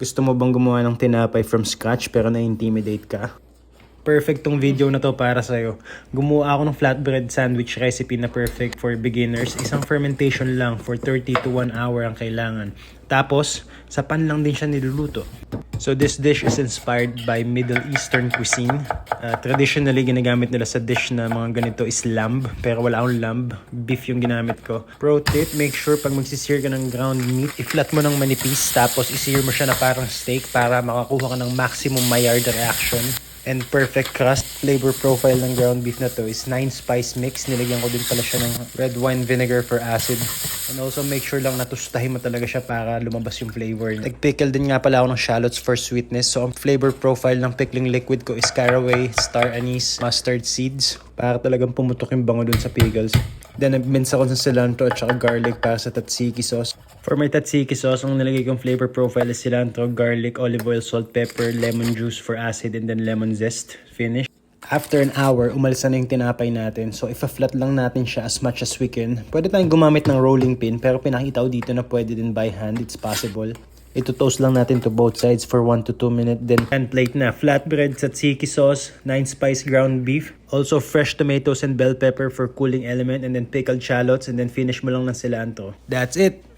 Gusto mo bang gumawa ng tinapay from scratch pero na-intimidate ka? Perfect tong video na to para sa'yo. Gumawa ako ng flatbread sandwich recipe na perfect for beginners. Isang fermentation lang for 30 to 1 hour ang kailangan. Tapos, sa pan lang din siya niluluto. So this dish is inspired by Middle Eastern cuisine. Traditionally, ginagamit nila sa dish na mga ganito is lamb. Pero wala akong lamb. Beef yung ginamit ko. Pro tip, make sure pag magsisear ka ng ground meat, i-flat mo ng manipis. Tapos i-sear mo siya na parang steak para makakuha ka ng maximum Maillard reaction. And perfect crust. Flavor profile ng ground beef na to is 9 spice mix. Nilagyan ko din pala siya ng red wine vinegar for acid. And also make sure lang natustahin mo talaga siya para lumabas yung flavor. Nagpickle din nga pala ako ng shallots for sweetness. So ang flavor profile ng pickling liquid ko is caraway, star anise, mustard seeds. Para talagang pumutok yung bango dun sa pickles. Then nag-mince ako sa cilantro at saka garlic para sa tzatziki sauce. For my tzatziki sauce, ang nilagay kong flavor profile is cilantro, garlic, olive oil, salt, pepper, lemon juice for acid, and then lemon zest. Finish. After an hour, umalis na yung tinapay natin. So, ifa-flat lang natin siya as much as we can. Pwede tayong gumamit ng rolling pin, pero pinakita ko dito na pwede din by hand. It's possible. Ito toast lang natin to both sides for 1 to 2 minutes. Then, pan plate na. Flatbread, tzatziki sauce, 9 spice ground beef. Also, fresh tomatoes and bell pepper for cooling element. And then pickled shallots. And then finish mo lang ng cilantro. That's it!